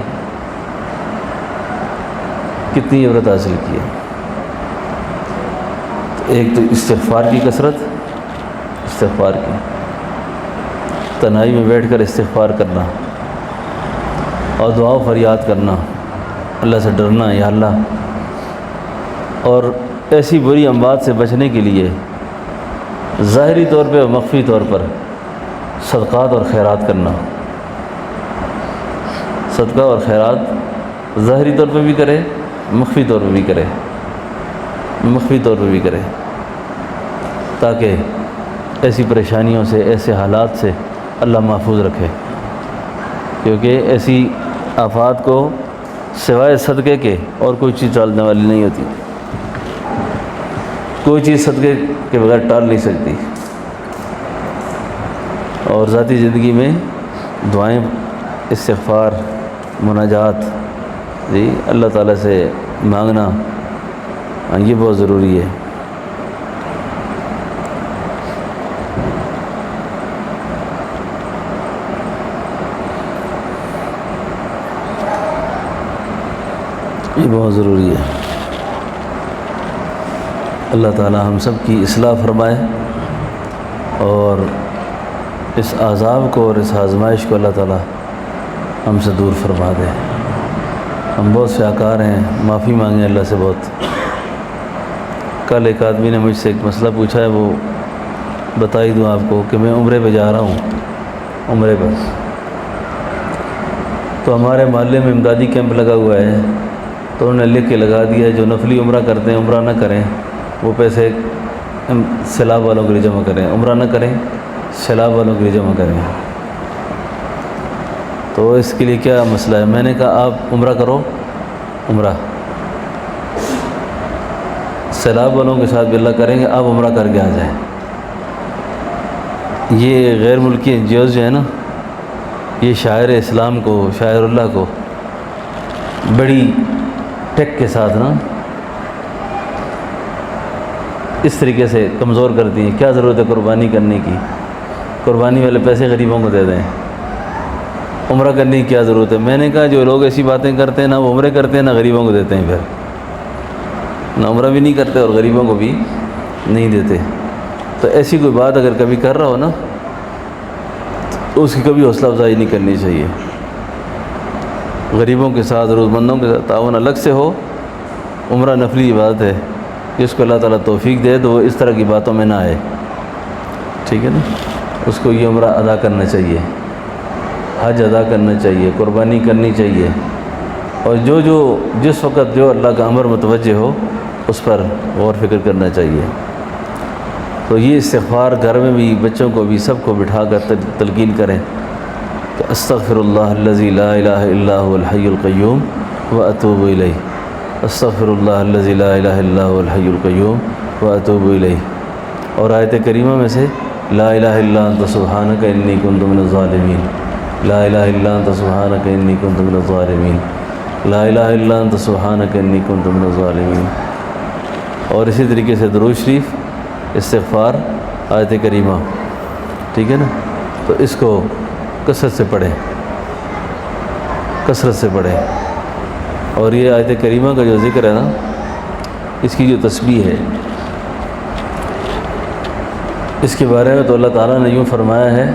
کتنی عبرت حاصل کی ہے۔ ایک تو استغفار کی کثرت، استغفار کی، تنہائی میں بیٹھ کر استغفار کرنا اور دعا و فریاد کرنا، اللہ سے ڈرنا، یا اللہ۔ اور ایسی بری اموات سے بچنے کے لیے ظاہری طور پہ اور مخفی طور پر صدقات اور خیرات کرنا. صدقہ اور خیرات ظاہری طور پہ بھی کرے, مخفی طور پہ بھی کرے, مخفی طور پہ بھی کرے, تاکہ ایسی پریشانیوں سے, ایسے حالات سے اللہ محفوظ رکھے. کیونکہ ایسی آفات کو سوائے صدقے کے اور کوئی چیز ٹالنے والی نہیں ہوتی. کوئی چیز صدقے کے بغیر ٹال نہیں سکتی. اور ذاتی زندگی میں دعائیں, استغفار, مناجات, جی اللہ تعالیٰ سے مانگنا, یہ بہت ضروری ہے. یہ بہت ضروری ہے. اللہ تعالیٰ ہم سب کی اصلاح فرمائے اور اس عذاب کو اور اس آزمائش کو اللہ تعالیٰ ہم سے دور فرما دے. ہم بہت شاکار ہیں, معافی مانگیں اللہ سے بہت. کل ایک آدمی نے مجھ سے ایک مسئلہ پوچھا ہے, وہ بتا ہی دوں آپ کو کہ میں عمرے پہ جا رہا ہوں, عمرے پر. تو ہمارے محلے میں امدادی کیمپ لگا ہوا ہے, تو انہوں نے لکھ کے لگا دیا ہے جو نفلی عمرہ کرتے ہیں عمرہ نہ کریں, وہ پیسے سیلاب والوں کے لیے جمع کریں. عمرہ نہ کریں, سیلاب والوں کے لیے جمع کریں. تو اس کے لیے کیا مسئلہ ہے؟ میں نے کہا آپ عمرہ کرو, عمرہ سیلاب والوں کے ساتھ بھی اللہ کریں گے, آپ عمرہ کر کے آ جائیں. یہ غیر ملکی این جی اوز جو ہے نا, یہ شاعر اسلام کو, شاعر اللہ کو بڑی ٹیک کے ساتھ نا اس طریقے سے کمزور کرتی ہیں. کیا ضرورت ہے قربانی کرنے کی؟ قربانی والے پیسے غریبوں کو دے دیں. عمرہ کرنے کی کیا ضرورت ہے؟ میں نے کہا جو لوگ ایسی باتیں کرتے ہیں نہ وہ عمرے کرتے ہیں نہ غریبوں کو دیتے ہیں, پھر نہ عمرہ بھی نہیں کرتے اور غریبوں کو بھی نہیں دیتے. تو ایسی کوئی بات اگر کبھی کر رہا ہو نا, تو اس کی کبھی حوصلہ افزائی نہیں کرنی چاہیے. غریبوں کے ساتھ, ضرورت مندوں کے ساتھ تعاون الگ سے ہو. عمرہ نفلی عبادت ہے, جس کو اللہ تعالیٰ توفیق دے تو وہ اس طرح کی باتوں میں نہ آئے, ٹھیک ہے نا. اس کو یہ عمرہ ادا کرنا چاہیے, حج ادا کرنا چاہیے, قربانی کرنی چاہیے, اور جس وقت جو اللہ کا امر متوجہ ہو اس پر غور فکر کرنا چاہیے. تو یہ استغفار گھر میں بھی, بچوں کو بھی, سب کو بٹھا کر تلقین کریں کہ استغفر اللہ الذی لا الہ الا هو الحی القیوم واتوب الیہ. استغفر اللہ الذی لا الہ الا هو الحی القیوم واتوب الیہ. اور آیت کریمہ میں سے لا الہ الا انت سبحانک انی کنت من الظالمین, لا الہ الا انت سبحانک انی کنت من الظالمین, لا الہ الا انت سبحانک انی کنت من الظالمین. اور اسی طریقے سے درود شریف, استغفار, آیت کریمہ, ٹھیک ہے نا. تو اس کو کثرت سے پڑھیں, کثرت سے پڑھیں. اور یہ آیت کریمہ کا جو ذکر ہے نا, اس کی جو تسبیح ہے, اس کے بارے میں تو اللہ تعالیٰ نے یوں فرمایا ہے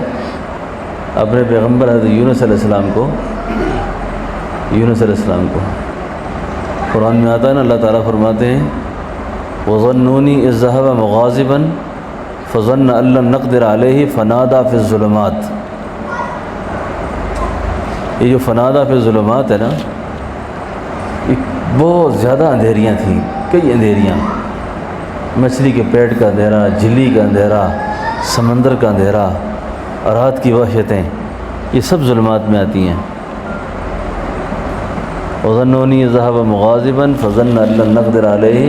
اپنے پیغمبر حضرت یونس علیہ السلام کو. یونس علیہ السلام کو قرآن میں آتا ہے نا, اللہ تعالیٰ فرماتے ہیں وَظَنُّونِي إِذْ ذَهَبَ مُغَاضِبًا فَظَنَّ أَن لَّن نَّقْدِرَ عَلَيْهِ فَنَادَىٰ فِي الظُّلُمَاتِ. یہ جو فنادا فی الظلمات ہے نا, یہ بہت زیادہ اندھیریاں تھیں, کئی اندھیریاں. مچھلی کے پیٹ کا اندھیرا, جھلی کا اندھیرا, سمندر کا اندھیرا, رات کی وحشتیں, یہ سب ظلمات میں آتی ہیں. وَظَنُّونِي إِذْ ذَهَبَ مُغَاضِبًا فَظَنَّ أَن لَّن نَّقْدِرَ عَلَيْهِ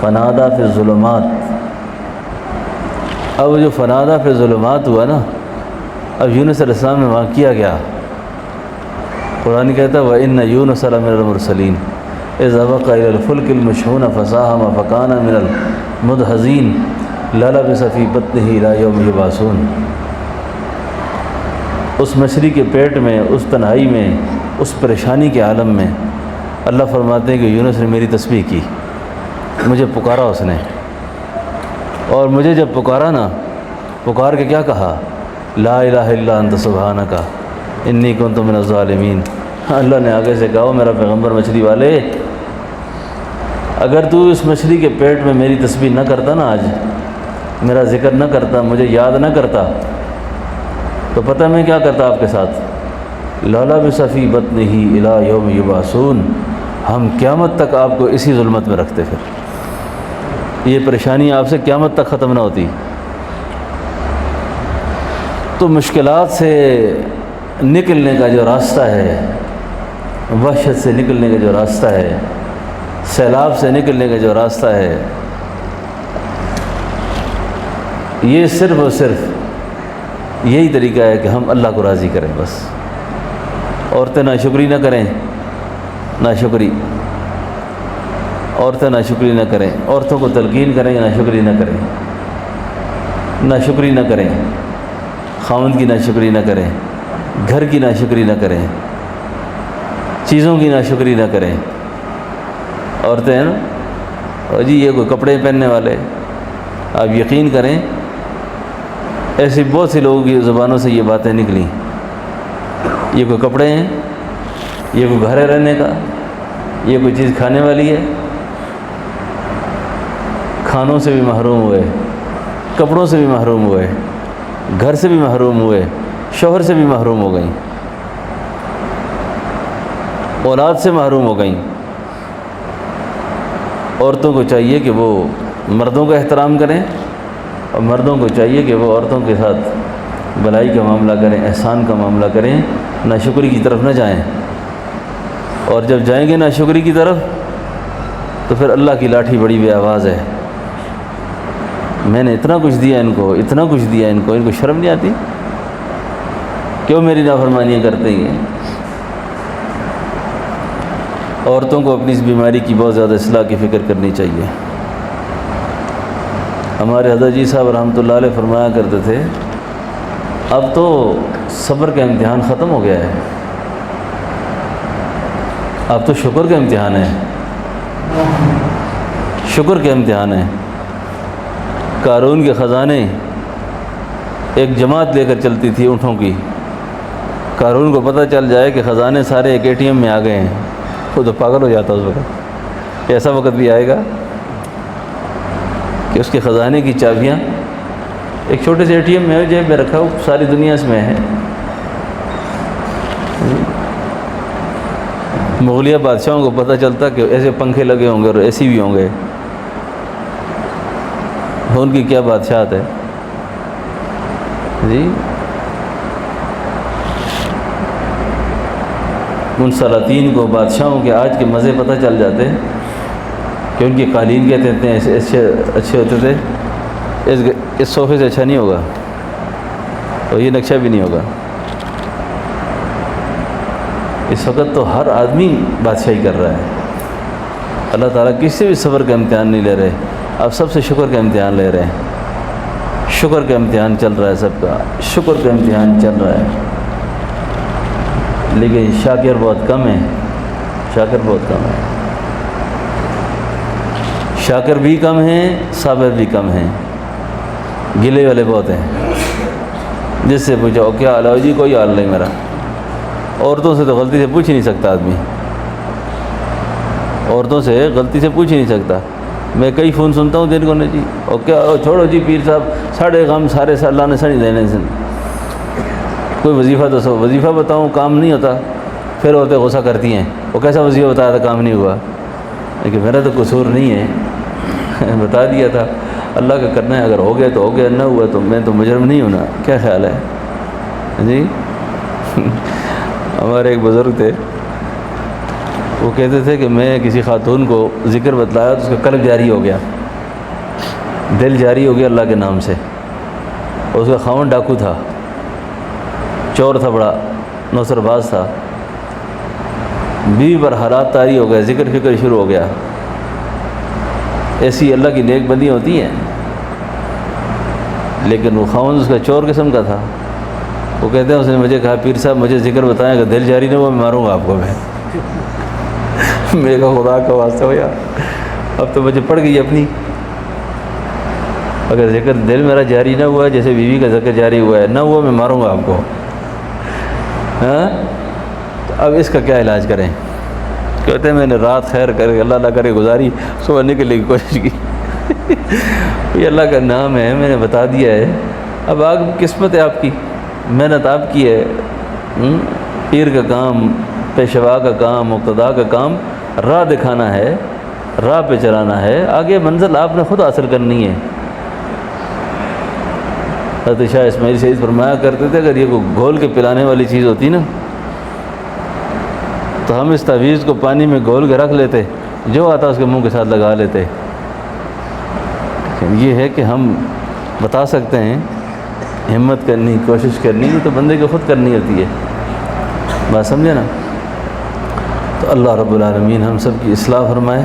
فنادا فی الظلمات. اب جو فنادا فی الظلمات ہوا نا, اب یونس علیہ السلام نے وہاں کیا گیا. قرآن کہتا ہے وَإِنَّ يُونُسَ لَمِنَ الْمُرْسَلِينَ إِذْ أَبَقَ إِلَى الْفُلْكِ الْمَشْحُونِ فَسَاهَمَ فَكَانَ مِنَ الْمُدْحَضِينَ لَلَبِثَ فِي بَطْنِهِ إِلَىٰ يَوْمِ يُبْعَثُونَ. اس مچھلی کے پیٹ میں, اس تنہائی میں, اس پریشانی کے عالم میں اللہ فرماتے ہیں کہ یونس نے میری تسبیح کی, مجھے پکارا اس نے. اور مجھے جب پکارا نا, پکار کے کیا کہا, لا الہ الا انت سبحانک انی کنت من الظالمین. اللہ نے آگے سے کہا میرا پیغمبر مچھلی والے, اگر تو اس مچھلی کے پیٹ میں میری تسبیح نہ کرتا نا آج, میرا ذکر نہ کرتا، مجھے یاد نہ کرتا، تو پتہ میں کیا کرتا آپ کے ساتھ؟ لَلَبِثَ فِي بَطْنِهِ إِلَىٰ يَوْمِ يُبْعَثُونَ، ہم قیامت تک آپ کو اسی ظلمت میں رکھتے، پھر یہ پریشانی آپ سے قیامت تک ختم نہ ہوتی۔ تو مشکلات سے نکلنے کا جو راستہ ہے، وحشت سے نکلنے کا جو راستہ ہے، سیلاب سے نکلنے کا جو راستہ ہے، یہ صرف اور صرف یہی طریقہ ہے کہ ہم اللہ کو راضی کریں بس۔ عورتیں ناشکری نہ کریں، ناشکری، عورتیں ناشکری نہ کریں، عورتوں کو تلقین کریں، ناشکری نہ کریں، ناشکری نہ کریں، خاوند کی ناشکری نہ کریں، گھر کی ناشکری نہ کریں، چیزوں کی ناشکری نہ کریں۔ عورتیں ہیں نا، اور جی یہ کوئی کپڑے پہننے والے، آپ یقین کریں ایسی بہت سی لوگوں کی زبانوں سے یہ باتیں نکلیں، یہ کوئی کپڑے ہیں، یہ کوئی گھر رہنے کا، یہ کوئی چیز کھانے والی ہے۔ کھانوں سے بھی محروم ہوئے، کپڑوں سے بھی محروم ہوئے، گھر سے بھی محروم ہوئے، شوہر سے بھی محروم ہو گئیں، اولاد سے محروم ہو گئیں۔ عورتوں کو چاہیے کہ وہ مردوں کا احترام کریں، اور مردوں کو چاہیے کہ وہ عورتوں کے ساتھ بھلائی کا معاملہ کریں، احسان کا معاملہ کریں، ناشکری کی طرف نہ جائیں۔ اور جب جائیں گے ناشکری کی طرف تو پھر اللہ کی لاٹھی بڑی بے آواز ہے۔ میں نے اتنا کچھ دیا ان کو، اتنا کچھ دیا ان کو شرم نہیں آتی؟ کیوں میری نافرمانیاں کرتے ہیں؟ عورتوں کو اپنی اس بیماری کی بہت زیادہ اصلاح کی فکر کرنی چاہیے۔ ہمارے حضرت جی صاحب رحمۃ اللہ علیہ فرمایا کرتے تھے، اب تو صبر کا امتحان ختم ہو گیا ہے، اب تو شکر کا امتحان ہے، شکر کا امتحان ہے۔ قارون کے خزانے ایک جماعت لے کر چلتی تھی اونٹوں کی، قارون کو پتہ چل جائے کہ خزانے سارے ایک ATM میں آ گئے ہیں، وہ تو پاگل ہو جاتا اس وقت۔ ایسا وقت بھی آئے گا کہ اس کے خزانے کی چابیاں ایک چھوٹے سے ATM میں جیب میں رکھا ہو، ساری دنیا اس میں ہے۔ مغلیہ بادشاہوں کو پتہ چلتا کہ ایسے پنکھے لگے ہوں گے اور AC بھی ہوں گے، ان کی کیا بادشاہت ہے جی۔ ان سلاطین کو، بادشاہوں کے آج کے مزے پتہ چل جاتے کہ ان کی قالین کہتے ہیں اچھے ہوتے تھے، اس صوفے سے اچھا نہیں ہوگا اور یہ نقشہ بھی نہیں ہوگا۔ اس وقت تو ہر آدمی بادشاہی کر رہا ہے، اللہ تعالیٰ کسی سے بھی صبر کا امتحان نہیں لے رہے، اب سب سے شکر کا امتحان لے رہے ہیں۔ شکر کا امتحان چل رہا ہے، سب کا شکر کا امتحان چل رہا ہے، لیکن شاکر بہت کم ہے، شاکر بہت کم ہے، شاکر بھی کم ہیں، صابر بھی کم ہیں، گلے والے بہت ہیں۔ جس سے پوچھو کیا حال ہے جی، کوئی حال نہیں میرا۔ عورتوں سے تو غلطی سے پوچھ ہی نہیں سکتا آدمی، عورتوں سے غلطی سے پوچھ ہی نہیں سکتا۔ میں کئی فون سنتا ہوں دن کو، جی اور کیا چھوڑو جی پیر صاحب، ساڑھے غم سارے سے اللہ نے سنی دینے سے، کوئی وظیفہ تو سو وظیفہ بتاؤں کام نہیں ہوتا، پھر عورتیں غصہ کرتی ہیں، وہ کیسا وظیفہ بتایا تھا کام نہیں ہوا، لیکن میرا تو قصور نہیں ہے، بتا دیا تھا، اللہ کا کرنا ہے، اگر ہو گیا تو ہو گیا، نہ ہوا تو میں تو مجرم نہیں ہونا۔ کیا خیال ہے جی؟ ہمارے ایک بزرگ تھے، وہ کہتے تھے کہ میں کسی خاتون کو ذکر بتلایا تو اس کا قلب جاری ہو گیا، دل جاری ہو گیا اللہ کے نام سے، اور اس کا خاوند ڈاکو تھا، چور تھا، بڑا نوسر باز تھا، بیوی پر حالات طاری ہو گئے، ذکر فکر شروع ہو گیا۔ ایسی اللہ کی نیک بندی ہوتی ہیں، لیکن وہ خاوند اس کا چور قسم کا تھا۔ وہ کہتے ہیں اس نے مجھے کہا پیر صاحب مجھے ذکر بتائیں، اگر دل جاری نہ ہوا میں ماروں گا آپ کو۔ میں کہا خدا کا واسطہ ہو یار، اب تو مجھے پڑ گئی اپنی، اگر ذکر دل میرا جاری نہ ہوا جیسے بیوی کا ذکر جاری ہوا ہے، نہ ہوا میں ماروں گا آپ کو۔ ہاں اب اس کا کیا علاج کریں؟ کہتے ہیں میں نے رات خیر کر کے اللہ کرے گزاری، صبح نکلنے کی کوشش کی، یہ اللہ کا نام ہے، میں نے بتا دیا ہے، اب آگے قسمت ہے آپ کی، محنت آپ کی ہے، پیر کا کام، پیشوا کا کام، مقتدا کا کام راہ دکھانا ہے، راہ پہ چلانا ہے، آگے منزل آپ نے خود حاصل کرنی ہے۔ حضرت شاہ اسماعیل سعید فرمایا کرتے تھے اگر یہ کو گھول کے پلانے والی چیز ہوتی نا تو ہم اس تعویذ کو پانی میں گھول کے رکھ لیتے، جو آتا اس کے منہ کے ساتھ لگا لیتے۔ یہ ہے کہ ہم بتا سکتے ہیں، ہمت کرنی، کوشش کرنی، یہ تو بندے کو خود کرنی ہوتی ہے، بات سمجھے نا۔ تو اللہ رب العالمین ہم سب کی اصلاح فرمائے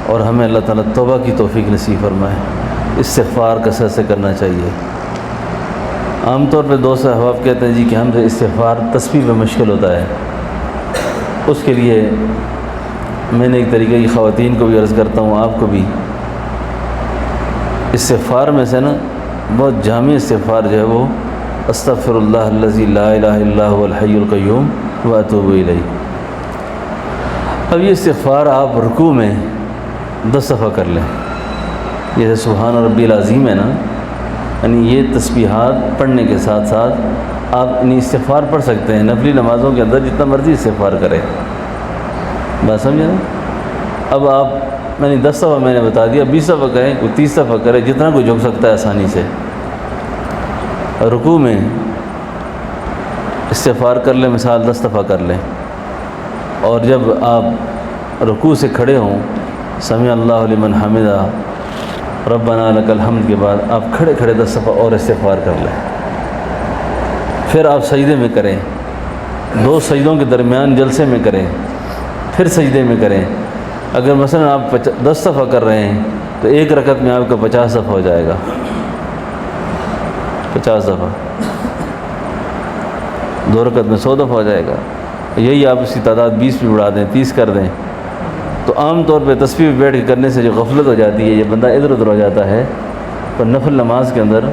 اور ہمیں اللہ تعالیٰ توبہ کی توفیق نصیب فرمائے۔ استغفار کثرت سے کرنا چاہیے۔ عام طور پہ دوست احباب کہتے ہیں جی کہ ہم سے استغفار تسبیح میں مشکل ہوتا ہے، اس کے لیے میں نے ایک طریقے کی خواتین کو بھی عرض کرتا ہوں، آپ کو بھی، استغفار میں سے نا بہت جامع استغفار جو ہے وہ استغفر اللہ الذی لا الہ الا هو الحی القیوم واتوب الیہ۔ اب یہ استغفار آپ رکوع میں 10 دفعہ کر لیں، جیسے سبحان ربی العظیم ہے نا، یعنی یہ تسبیحات پڑھنے کے ساتھ ساتھ آپ انہیں استغفار پڑھ سکتے ہیں، نفلی نمازوں کے اندر جتنا مرضی استغفار کریں، بات سمجھے نا۔ اب آپ میں نے 10 دفعہ میں نے بتا دیا، 20 دفعہ کریں، کوئی 30 دفعہ کرے، جتنا کوئی جھک سکتا ہے آسانی سے۔ رکوع میں استغفار کر لیں، مثال 10 دفعہ کر لیں، اور جب آپ رکوع سے کھڑے ہوں سمیع اللہ لمن حمدہ ربنا لک الحمد کے بعد آپ کھڑے کھڑے 10 دفعہ اور استغفار کر لیں۔ پھر آپ سجدے میں کریں، 2 سجدوں کے درمیان جلسے میں کریں، پھر سجدے میں کریں۔ اگر مثلا آپ 10 دفعہ کر رہے ہیں تو ایک رکعت میں آپ کا 50 دفعہ ہو جائے گا، 50 دفعہ، 2 رکعت میں 100 دفعہ ہو جائے گا۔ یہی آپ اس کی تعداد 20 بھی بڑھا دیں، 30 کر دیں، تو عام طور پہ تسبیح پہ بیٹھ کے کرنے سے جو غفلت ہو جاتی ہے، یہ بندہ ادھر ادھر ہو جاتا ہے، تو نفل نماز کے اندر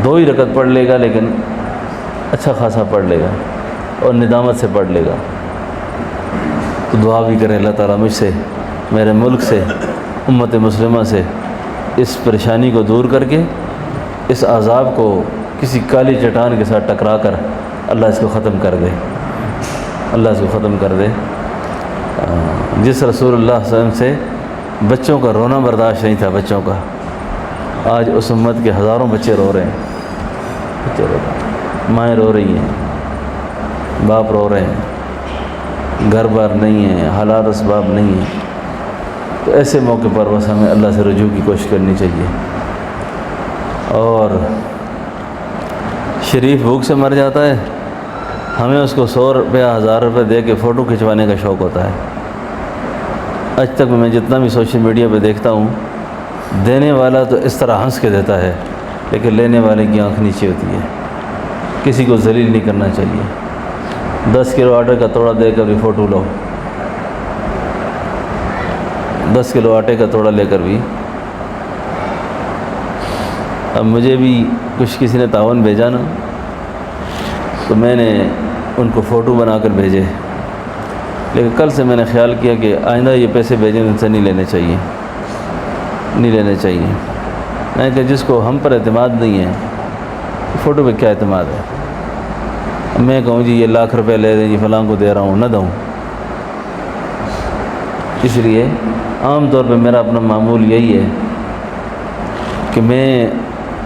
2 ہی رکعت پڑھ لے گا لیکن اچھا خاصا پڑھ لے گا اور ندامت سے پڑھ لے گا۔ تو دعا بھی کریں اللہ تعالیٰ مجھ سے، میرے ملک سے، امت مسلمہ سے اس پریشانی کو دور کر کے، اس عذاب کو کسی کالی چٹان کے ساتھ ٹکرا کر اللہ اس کو ختم کر دے، اللہ اس کو ختم کر دے۔ جس رسول اللہ صلی اللہ علیہ وسلم سے بچوں کا رونا برداشت نہیں تھا، بچوں کا، آج اس امت کے ہزاروں بچے رو رہے ہیں، بچے رو رہے ہیں، مائیں رو رہی ہیں، باپ رو رہے ہیں، گھر بار نہیں ہے، حالات اسباب نہیں ہیں۔ تو ایسے موقع پر بس ہمیں اللہ سے رجوع کی کوشش کرنی چاہیے، اور شریف بھوک سے مر جاتا ہے، ہمیں اس کو 100 روپیہ 1000 روپے دے کے فوٹو کھنچوانے کا شوق ہوتا ہے۔ آج تک میں جتنا بھی سوشل میڈیا پہ دیکھتا ہوں، دینے والا تو اس طرح ہنس کے دیتا ہے لیکن لینے والے کی آنکھ نیچے ہوتی ہے۔ کسی کو ذلیل نہیں کرنا چاہیے۔ 10 کلو آٹے کا توڑا دے کر بھی فوٹو لو، 10 کلو آٹے کا توڑا لے کر بھی۔ اب مجھے بھی کچھ کسی نے تعاون بھیجا نا، تو میں نے ان کو فوٹو بنا کر بھیجے، لیکن کل سے میں نے خیال کیا کہ آئندہ یہ پیسے بھیجیں ان سے نہیں لینے چاہیے، نہیں لینے چاہیے۔ میں کہ جس کو ہم پر اعتماد نہیں ہے، فوٹو پہ کیا اعتماد ہے؟ میں کہوں جی یہ 1,00,000 روپے لے دیں جی فلاں کو دے رہا ہوں، نہ دوں۔ اس لیے عام طور پہ میرا اپنا معمول یہی ہے کہ میں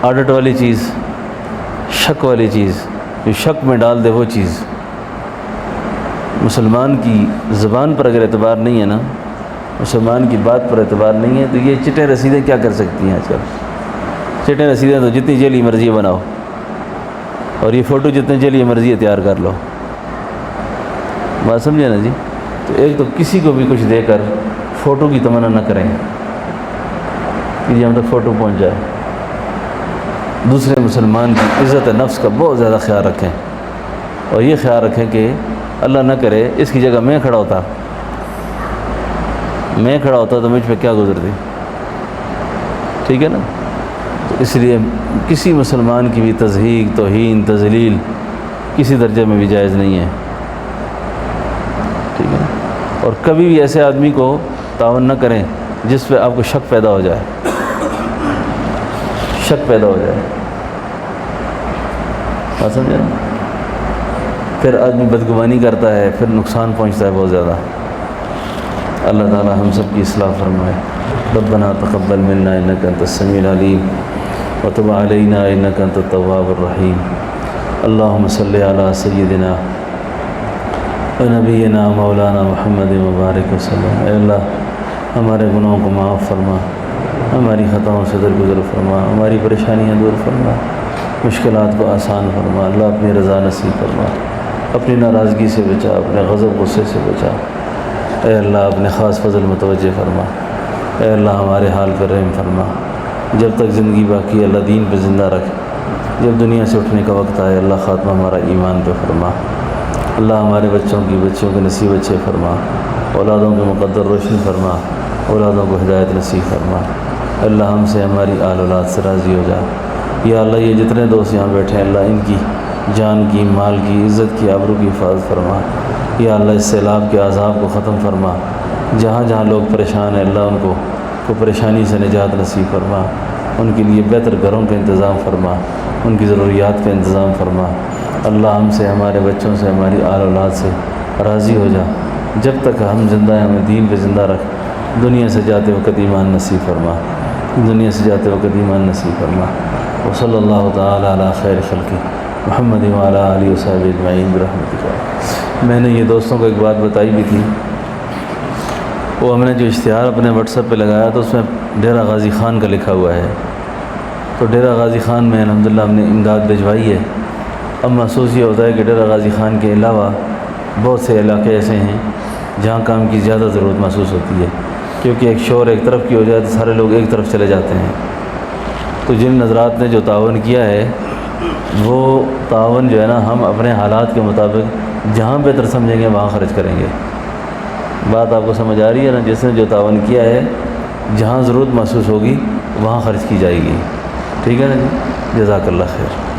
عادت والی چیز، شک والی چیز، جو شک میں ڈال دے وہ چیز، مسلمان کی زبان پر اگر اعتبار نہیں ہے نا، مسلمان کی بات پر اعتبار نہیں ہے، تو یہ چٹیں رسیدیں کیا کر سکتی ہیں؟ آج کل چٹیں رسیدیں تو جتنی جیلی مرضی بناؤ، اور یہ فوٹو جتنے جیلی مرضی تیار کر لو، بات سمجھے نا جی۔ تو ایک تو کسی کو بھی کچھ دے کر فوٹو کی تمنا نہ کریں کہ جی ہم تک فوٹو پہنچ جائے۔ دوسرے مسلمان کی عزت نفس کا بہت زیادہ خیال رکھیں، اور یہ خیال رکھیں کہ اللہ نہ کرے اس کی جگہ میں کھڑا ہوتا تو مجھ پہ کیا گزرتی، ٹھیک ہے نا۔ تو اس لیے کسی مسلمان کی بھی تضحیق، توہین، تذلیل کسی درجے میں بھی جائز نہیں ہے، ٹھیک ہے۔ اور کبھی بھی ایسے آدمی کو تعاون نہ کریں جس پہ آپ کو شک پیدا ہو جائے، شک پیدا ہو جائے، بات سمجھے نا؟ پھر آدمی بدگمانی کرتا ہے، پھر نقصان پہنچتا ہے بہت زیادہ۔ اللہ تعالی ہم سب کی اصلاح فرمائے۔ ربنا تقبل منا انک انت السمیع العلیم وتب علینا انک انت التواب الرحیم۔ اللہم صلی علی سیدنا ونبینا مولانا محمد مبارک وسلم۔ اے اللہ ہمارے گناہوں کو معاف فرما، ہماری خطاؤں سے درگزر فرما، ہماری پریشانیاں دور فرما، مشکلات کو آسان فرما۔ اللہ اپنی رضا نصیب فرما، اپنی ناراضگی سے بچا، اپنے غضب غصے سے بچا۔ اے اللہ اپنے خاص فضل متوجہ فرما۔ اے اللہ ہمارے حال پر رحم فرما۔ جب تک زندگی باقی ہے اللہ دین پہ زندہ رکھ، جب دنیا سے اٹھنے کا وقت آئے اللہ خاتمہ ہمارا ایمان پہ فرما۔ اللہ ہمارے بچوں کے نصیب اچھے فرما، اولادوں کے مقدر روشن فرما، اولادوں کو ہدایت نصیب فرما۔ اللہ ہم سے ہماری آل اولاد سے راضی ہو جا۔ یا اللہ یہ جتنے دوست یہاں بیٹھے ہیں اللہ ان کی جان کی، مال کی، عزت کی، آبرو کی حفاظت فرما۔ یا اللہ اس سیلاب کے عذاب کو ختم فرما۔ جہاں جہاں لوگ پریشان ہیں اللہ ان کو پریشانی سے نجات نصیب فرما، ان کے لیے بہتر گھروں کا انتظام فرما، ان کی ضروریات کا انتظام فرما۔ اللہ ہم سے، ہمارے بچوں سے، ہماری آل اولاد سے راضی ہو جا۔ جب تک ہم زندہ ہیں ہمیں دین پہ زندہ رکھ، دنیا سے جاتے وقت ایمان نصیب فرما، دنیا سے جاتے وقت ایمان نصیب فرما۔ وصلی اللہ تعالی علی خیر خلقہ محمد وعلی آلہ وصحبہ اجمعین برحمتک۔ میں نے یہ دوستوں کو ایک بات بتائی بھی تھی، وہ ہم نے جو اشتہار اپنے واٹس ایپ پہ لگایا تو اس میں ڈیرہ غازی خان کا لکھا ہوا ہے، تو ڈیرہ غازی خان میں الحمدللہ ہم نے امداد بھجوائی ہے۔ اب محسوس یہ ہوتا ہے کہ ڈیرہ غازی خان کے علاوہ بہت سے علاقے ایسے ہیں جہاں کام کی زیادہ ضرورت محسوس ہوتی ہے، کیونکہ ایک شور ایک طرف کی ہو جائے تو سارے لوگ ایک طرف چلے جاتے ہیں۔ تو جن نظرات نے جو تعاون کیا ہے وہ تعاون جو ہے نا ہم اپنے حالات کے مطابق جہاں بہتر سمجھیں گے وہاں خرچ کریں گے۔ بات آپ کو سمجھ آ رہی ہے نا؟ جس نے جو تعاون کیا ہے جہاں ضرورت محسوس ہوگی وہاں خرچ کی جائے گی، ٹھیک ہے نا جی؟ جزاک اللہ خیر۔